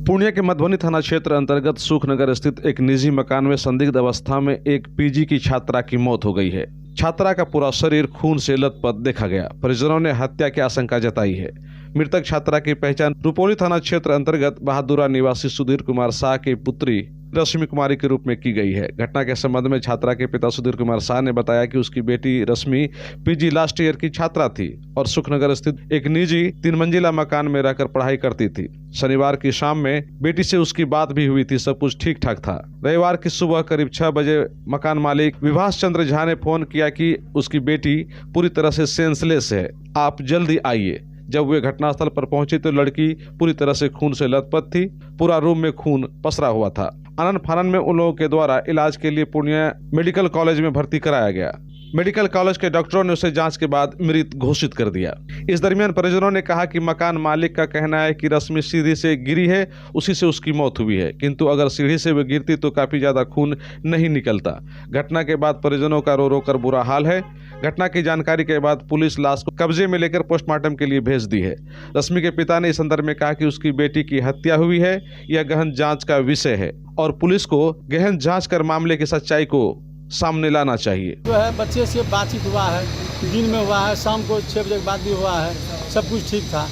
पूर्णिया के मधुबनी थाना क्षेत्र अंतर्गत सुखनगर स्थित एक निजी मकान में संदिग्ध अवस्था में एक पीजी की छात्रा की मौत हो गई है। छात्रा का पूरा शरीर खून से लथपथ देखा गया। परिजनों ने हत्या की आशंका जताई है। मृतक छात्रा की पहचान रुपौली थाना क्षेत्र अंतर्गत बहादुरा निवासी सुधीर कुमार शाह की पुत्री रश्मि कुमारी के रूप में की गई है। घटना के संबंध में छात्रा के पिता सुधीर कुमार शाह ने बताया कि उसकी बेटी रश्मि पीजी लास्ट ईयर की छात्रा थी और सुखनगर स्थित एक निजी 3 मंजिला मकान में रहकर पढ़ाई करती थी। शनिवार की शाम में बेटी से उसकी बात भी हुई थी, सब कुछ ठीक ठाक था। रविवार की सुबह करीब 6 बजे मकान मालिक विभास चंद्र झा ने फोन किया कि उसकी बेटी पूरी तरह से सेंसलेस है, आप जल्दी आइए। जब वे घटनास्थल पर पहुंचे तो लड़की पूरी तरह से खून से लथपथ थी। पूरा रूम में खून पसरा हुआ था। आनन फानन में उन लोगों के द्वारा इलाज के लिए पूर्णिया मेडिकल कॉलेज में भर्ती कराया गया। मेडिकल कॉलेज के डॉक्टरों ने उसे जांच के बाद मृत घोषित कर दिया। इस दरमियान परिजनों ने कहा कि मकान मालिक का कहना है कि रश्मि सीढ़ी से गिरी है, उसी से उसकी मौत हुई है, किंतु अगर सीढ़ी से वे गिरती तो काफी ज्यादा खून नहीं निकलता। घटना के बाद परिजनों का रो रो कर बुरा हाल है। घटना की जानकारी के बाद पुलिस लाश को कब्जे में लेकर पोस्टमार्टम के लिए भेज दी है। रश्मि के पिता ने इस संदर्भ में कहा कि उसकी बेटी की हत्या हुई है, यह गहन जांच का विषय है और पुलिस को गहन जांच कर मामले की सच्चाई को सामने लाना चाहिए। जो है बच्चे से बातचीत हुआ है, दिन में हुआ है, शाम को 6 बजे के बाद भी हुआ है, सब कुछ ठीक था।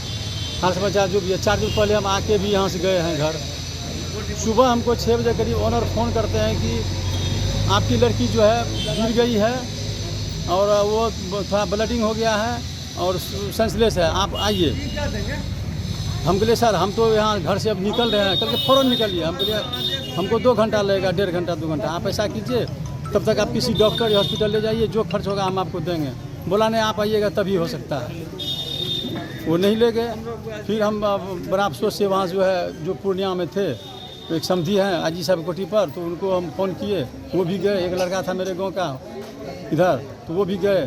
हाल समाचार जो भी है, 4 दिन पहले हम आके भी यहाँ से गए हैं घर। सुबह हमको 6 बजे करीब ओनर फ़ोन करते हैं कि आपकी लड़की जो है गिर गई है और वो थोड़ा ब्लडिंग हो गया है और सेंसलेस है, आप आइए। हम बोले सर हम तो यहाँ घर से अब निकल रहे हैं, कल के फ़ौरन निकलिए। हम बोले हमको 2 घंटा लगेगा, 1.5 घंटा 2 घंटा, आप ऐसा कीजिए तब तक आप किसी डॉक्टर या हॉस्पिटल ले जाइए, जो खर्च होगा हम आपको देंगे। बोला नहीं आप आइएगा तभी हो सकता है। वो नहीं ले गए। फिर हम बड़ा अफसोस से वहाँ जो है जो पूर्णिया में थे तो एक समधी हैं आजी साहब कोठी पर, तो उनको हम फ़ोन किए, वो भी गए। एक लड़का था मेरे गाँव का इधर, तो वो भी गए।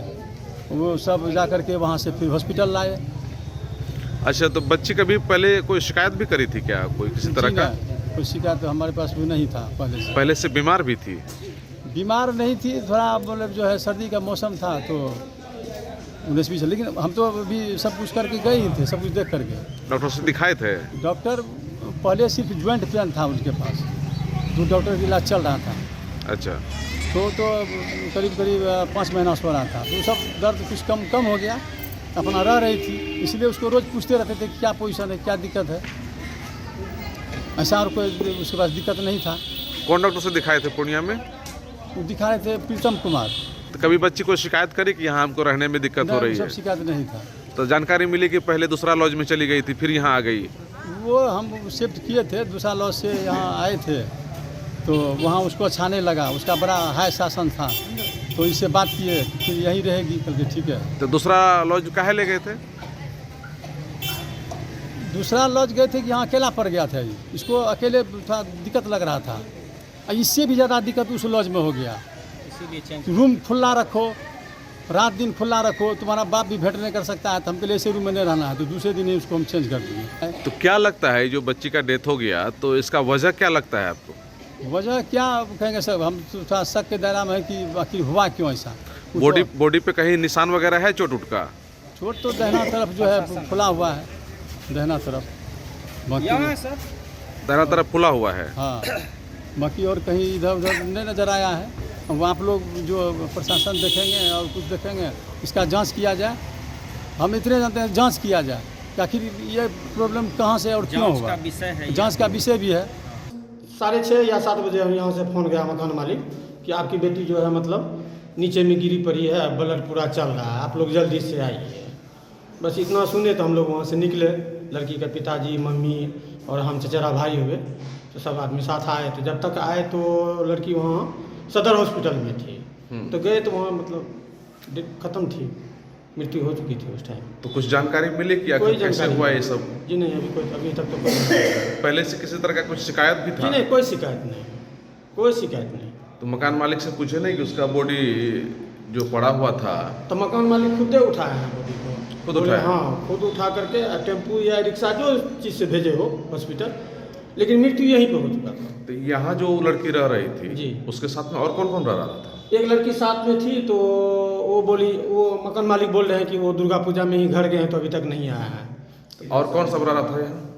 वो सब जा करके वहाँ से फिर हॉस्पिटल लाए। अच्छा, तो बच्ची कभी पहले कोई शिकायत भी करी थी क्या, कोई किसी तरह का? कोई शिकायत तो हमारे पास भी नहीं था पहले से बीमार भी थी? बीमार नहीं थी, थोड़ा मतलब जो है सर्दी का मौसम था तो 19-20, लेकिन हम तो अभी सब कुछ करके गए ही थे, सब कुछ देख करके। डॉक्टर से दिखाए थे? डॉक्टर पहले सिर्फ ज्वाइंट पेन था उनके पास, तो डॉक्टर का इलाज चल रहा था। अच्छा, तो करीब 5 महीना सो रहा था, तो सब दर्द कुछ कम हो गया, अपना रह रही थी। इसलिए उसको रोज़ पूछते रहते थे क्या पोजीशन है, क्या दिक्कत है। ऐसा और कोई उसके पास दिक्कत नहीं था। कौन डॉक्टर से दिखाए थे पूर्णिया में? वो दिखा रहे थे प्रीतम कुमार। तो कभी बच्ची को शिकायत करी कि यहाँ हमको रहने में दिक्कत हो रही है? शिकायत नहीं था। तो जानकारी मिली कि पहले दूसरा लॉज में चली गई थी, फिर यहाँ आ गई? वो हम शिफ्ट किए थे, दूसरा लॉज से यहाँ आए थे, तो वहाँ उसको अच्छा नहीं लगा, उसका बड़ा हाई शासन था, तो इससे बात किए फिर यहीं रहेगी, कल के ठीक है। तो दूसरा लॉज काहे ले गए थे? दूसरा लॉज गए थे कि यहाँ अकेला पड़ गया था, इसको अकेले थोड़ा दिक्कत लग रहा था। इससे भी ज़्यादा दिक्कत उस लॉज में हो गया। रूम खुला रखो, रात दिन खुला रखो, तुम्हारा बाप भी भेंट नहीं कर सकता है, तो हमके लिए ऐसे रूम में नहीं रहना है, तो दूसरे दिन ही उसको हम चेंज कर दिए। तो क्या लगता है जो बच्ची का डेथ हो गया, तो इसका वजह क्या लगता है आपको? वजह क्या कहेंगे सर, हम थोड़ा शक के दायरा में है कि आखिर हुआ क्यों ऐसा। बॉडी पे कहीं निशान वगैरह है चोट का? चोट तो दहना तरफ जो है फुला हुआ है, दहना तरफ, दाहिना तरफ फुला हुआ है। हाँ, बाकी और कहीं इधर उधर नहीं नज़र आया है। अब आप लोग जो प्रशासन देखेंगे और कुछ देखेंगे, इसका जांच किया जाए। हम इतने जानते हैं जांच किया जाए कि आखिर ये प्रॉब्लम कहाँ से और क्यों हुआ, जांच का विषय भी है। 6:30 या 7 बजे हम यहाँ से फ़ोन गया मकान मालिक कि आपकी बेटी जो है मतलब नीचे में गिरी पड़ी है, ब्लड पूरा चल रहा है, आप लोग जल्दी से आइए। बस इतना सुने तो हम लोग वहाँ से निकले। लड़की के पिताजी, मम्मी और हम चचेरा भाई हुए, तो सब आदमी साथ आए। तो जब तक आए तो लड़की वहाँ सदर हॉस्पिटल में थी, तो गए तो वहाँ मतलब ख़त्म थी, मृत्यु हो चुकी थी उस टाइम। तो कुछ जानकारी मिली कि कोई कैसे हुआ ये सब? जी नहीं, अभी तक तो कोई पहले से किसी तरह का कुछ शिकायत भी था? जी नहीं, कोई शिकायत नहीं, कोई शिकायत नहीं। तो मकान मालिक से पूछे नहीं कि उसका बॉडी जो पड़ा हुआ था? तो मकान मालिक खुद उठाया है बॉडी को, खुद उठाया? हाँ, खुद उठा करके टेम्पू या रिक्शा जो चीज़ से भेजे हो हॉस्पिटल, लेकिन मृत्यु यहीं पर हो चुका था। तो यहाँ जो लड़की रह रही थी जी, उसके साथ में और कौन कौन रह रहा था? एक लड़की साथ में थी, तो वो बोली, वो मकान मालिक बोल रहे हैं कि वो दुर्गा पूजा में ही घर गए हैं तो अभी तक नहीं आया है। और कौन सब रह रहा था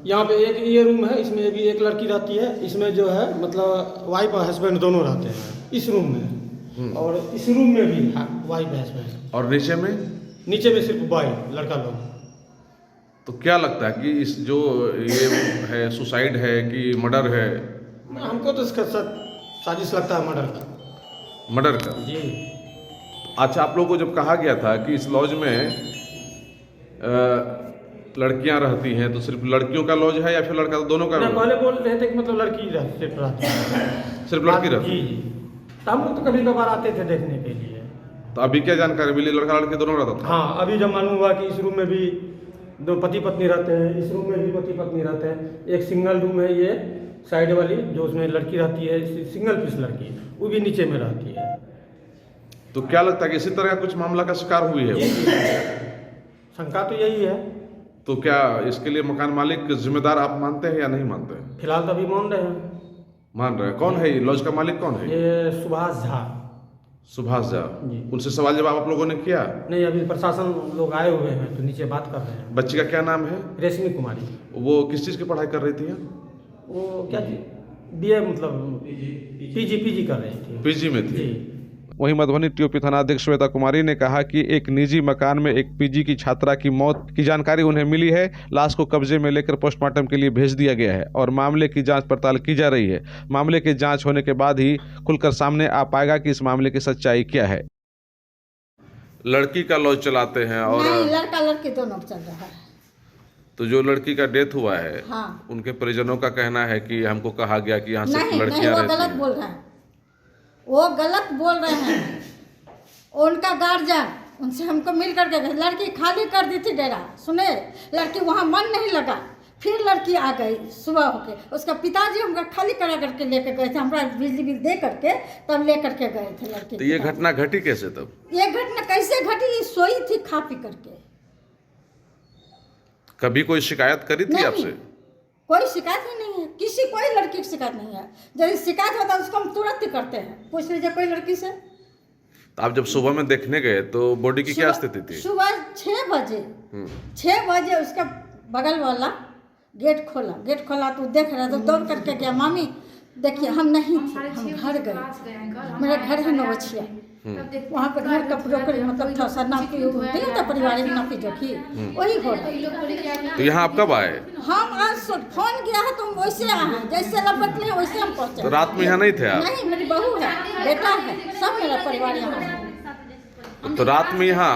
यहाँ पे एक ये रूम है, इसमें भी एक लड़की रहती है। इसमें जो है मतलब वाइफ और हस्बैंड दोनों रहते हैं इस रूम में, और इस रूम में भी वाइफ हस्बैंड। और नीचे में? नीचे में सिर्फ बॉय लड़का लोग। तो क्या लगता है कि इस जो ये है सुसाइड है कि मर्डर है? हमको तो इसका साजिश लगता है मर्डर का। मर्डर का जी। अच्छा, आप लोगों को जब कहा गया था कि इस लॉज में लड़कियां रहती हैं, तो सिर्फ लड़कियों का लॉज है या फिर लड़का दोनों का? पहले बोल रहे थे कि मतलब लड़की रहती है। सिर्फ लड़की रहती? जी जी। तो हम लोग तो कभी कभार आते थे देखने के लिए। तो अभी क्या जानकारी मिली? लड़का लड़के दोनों रहता था? हाँ, अभी जब मालूम हुआ कि इस रूम में भी दो पति पत्नी रहते हैं, इस रूम में भी पति पत्नी रहते हैं। एक सिंगल रूम है ये साइड वाली, जो उसमें लड़की रहती है, सिंगल पीस लड़की, वो भी नीचे में रहती है। तो क्या लगता है कि इसी तरह का कुछ मामला का शिकार हुई है वो? शंका तो यही है। तो क्या इसके लिए मकान मालिक जिम्मेदार आप मानते हैं या नहीं मानते हैं? फिलहाल तो अभी मान रहे हैं। मान रहे हैं। कौन है ये लॉज का मालिक? कौन है ये सुभाष झा। सुभाष झा जी। उनसे सवाल जवाब आप लोगों ने किया? नहीं, अभी प्रशासन लोग आए हुए हैं तो नीचे बात कर रहे हैं। बच्ची का क्या नाम है? रेशमी कुमारी। वो किस चीज़ की पढ़ाई कर रही थी? वो क्या बीए मतलब पीजी कर रही थी। पीजी में थी। जी। वहीं मधुबनी टीओपी थानाध्यक्ष श्वेता कुमारी ने कहा कि एक निजी मकान में एक पीजी की छात्रा की मौत की जानकारी उन्हें मिली है। लाश को कब्जे में लेकर पोस्टमार्टम के लिए भेज दिया गया है और मामले की जांच पड़ताल की जा रही है। मामले की जांच होने के बाद ही खुलकर सामने आ पाएगा कि इस मामले की सच्चाई क्या है। लड़की का लॉज चलाते हैं और नहीं, लड़का लड़की दोनों चल रहा है। तो जो लड़की का डेथ हुआ है, हाँ। उनके परिजनों का कहना है कि हमको कहा गया कि यहाँ से नहीं, लड़कियां वो रहती गलत हैं। बोल रहे हैं, वो गलत बोल रहे हैं। उनका गार्जियन उनसे हमको मिल करके गए, लड़की खाली कर दी थी डेरा। सुने, लड़की वहाँ मन नहीं लगा, फिर लड़की आ गई सुबह होके। उसका पिताजी हमको खाली करा करके लेकर गए थे, हमारा बिजली बिल दे करके तब ले करके गए थे लड़की। तो ये घटना घटी कैसे? तब ये घटना कैसे घटी? ये सोई थी खा पी करके। कभी कोई शिकायत करी थी नहीं, आपसे? कोई शिकायत ही नहीं है, किसी कोई लड़की की शिकायत नहीं है। यदि शिकायत होता है उसको हम तुरंत ही करते हैं। पूछ लीजिए कोई लड़की से। तो आप जब सुबह में देखने गए तो बॉडी की क्या स्थिति थी? सुबह 6 बजे 6 बजे उसका बगल वाला गेट खोला तो देख रहा, तो दौड़ करके गया। मामी देखिए, हम नहीं थे, हम घर गए। मेरा घर है नवछिया, वहाँ पर घर का ब्रोकर मतलब थोड़ा सा नापी होती है, पारिवारिक नापी जोखी वही हो रहा। तो यहाँ आप कब आए? हम आज फोन गया है तो हम वैसे आए, जैसे लपट ले वैसे हम पहुँचे। तो रात में यहाँ नहीं थे आप? नहीं, मेरी बहू है, बेटा है, सब मेरा परिवार यहाँ है। तो रात में यहाँ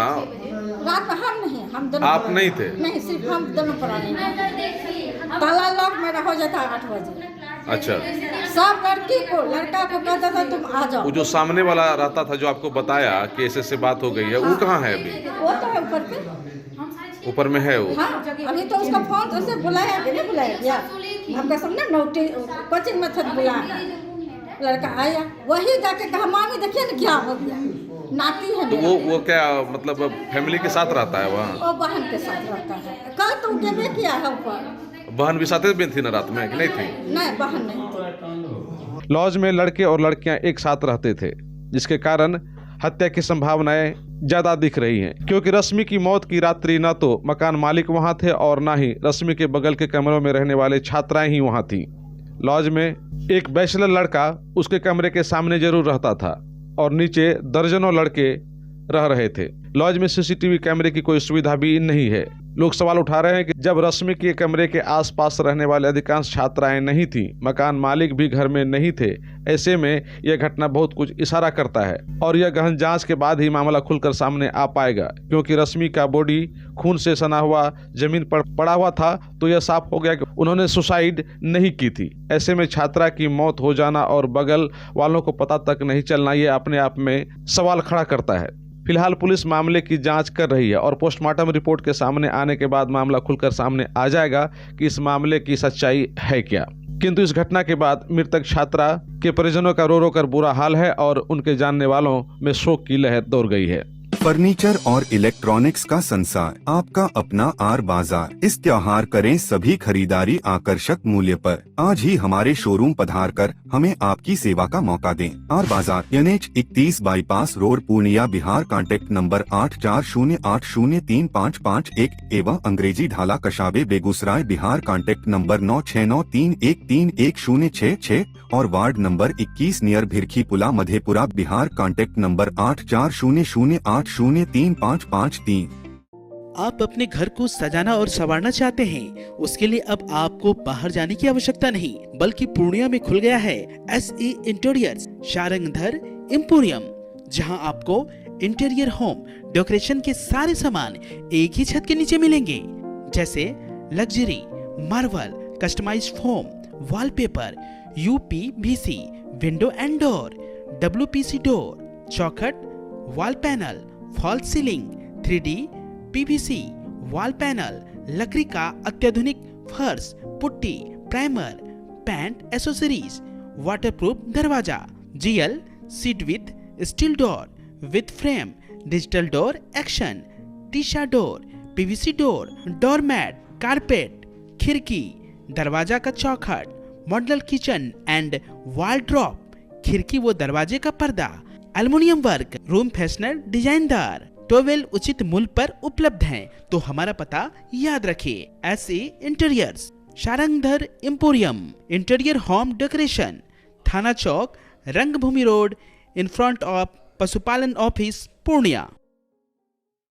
रात में हम नहीं, हम दोनों। आप नहीं थे? नहीं, सिर्फ हम दोनों प्राणी। ताला लॉक मेरा हो जाता 8 बजे। अच्छा। सब लड़की को लड़का को कहता था तुम आ जाओ। वो जो सामने वाला रहता था जो आपको बताया कि ऐसे से बात हो गई है, वो कहाँ है अभी? वो तो है ऊपर पे, ऊपर में है वो? हाँ। अभी तो उसका फोन तो से बुलाया कि नहीं बुलाया गया, हमका सबने नोटिस कोचिंग में था बुलाया। लड़का आया, वही जाके कहा मामी देखिए ना क्या हो गया, नाती है तो मेरा। वो क्या मतलब फैमिली के साथ रहता है वहाँ? वो बहन के साथ रहता है। कल तुम गेबे किया है ऊपर। बहन भी साथ में थी ना रात में कि नहीं थी? नहीं, बहन नहीं थी। लॉज में लड़के और लड़कियां एक साथ रहते थे, जिसके कारण हत्या की संभावनाएं ज्यादा दिख रही हैं, क्योंकि रश्मि की मौत की रात्रि न तो मकान मालिक वहां थे और न ही रश्मि के बगल के कमरों में रहने वाले छात्राएं ही वहां थीं। लॉज में एक बैचलर लड़का उसके कमरे के सामने जरूर रहता था और नीचे दर्जनों लड़के रह रहे थे। लॉज में सीसीटीवी कैमरे की कोई सुविधा भी नहीं है। लोग सवाल उठा रहे हैं कि जब रश्मि के कमरे के आसपास रहने वाले अधिकांश छात्राएं नहीं थीं, मकान मालिक भी घर में नहीं थे, ऐसे में यह घटना बहुत कुछ इशारा करता है और यह गहन जांच के बाद ही मामला खुलकर सामने आ पाएगा, क्योंकि रश्मि का बॉडी खून से सना हुआ जमीन पर पड़ा हुआ था, तो यह साफ हो गया कि उन्होंने सुसाइड नहीं की थी। ऐसे में छात्रा की मौत हो जाना और बगल वालों को पता तक नहीं चलना, यह अपने आप में सवाल खड़ा करता है। फिलहाल पुलिस मामले की जांच कर रही है और पोस्टमार्टम रिपोर्ट के सामने आने के बाद मामला खुलकर सामने आ जाएगा कि इस मामले की सच्चाई है क्या। किंतु इस घटना के बाद मृतक छात्रा के परिजनों का रो रो कर बुरा हाल है और उनके जानने वालों में शोक की लहर दौड़ गई है। फर्नीचर और इलेक्ट्रॉनिक्स का संसार, आपका अपना आर बाजार। इस त्योहार करें सभी खरीदारी आकर्षक मूल्य पर। आज ही हमारे शोरूम पधार कर हमें आपकी सेवा का मौका दें। आर बाजार NH 31 bypass road Purnia Bihar. Contact number 8408035551 एवं अंग्रेजी ढाला कशाबे बेगूसराय बिहार। कॉन्टैक्ट नंबर 9693131066 और वार्ड नंबर 21 नियर भिरखी पुला मधेपुरा बिहार। Contact number 8400803553। आप अपने घर को सजाना और संवारना चाहते हैं? उसके लिए अब आपको बाहर जाने की आवश्यकता नहीं, बल्कि पूर्णिया में खुल गया है SE इंटीरियर्स शारंगधर एम्पोरियम, जहां आपको इंटीरियर होम डेकोरेशन के सारे सामान एक ही छत के नीचे मिलेंगे, जैसे luxury marble, customised foam, wallpaper, UPVC window and door, WPC door, चौखट, wall panel, fall ceiling, 3D PVC wall panel, लकड़ी का अत्याधुनिक फर्श, putty, primer, paint accessories, waterproof दरवाजा, GL sheet with steel door with frame, digital door action, टीशा door, PVC door, doormat, carpet, खिड़की, दरवाजा का चौखट, model kitchen and wall drop, खिड़की व दरवाजे का पर्दा, एल्युमिनियम वर्क, रूम फ्रेशनर डिजाइनदार, टॉवेल उचित मूल्य पर उपलब्ध हैं। तो हमारा पता याद रखिए, SE interiors Sharangdhar emporium, interior home decoration, थाना चौक, रंगभूमि रोड, इन फ्रंट ऑफ पशुपालन ऑफिस, पूर्णिया।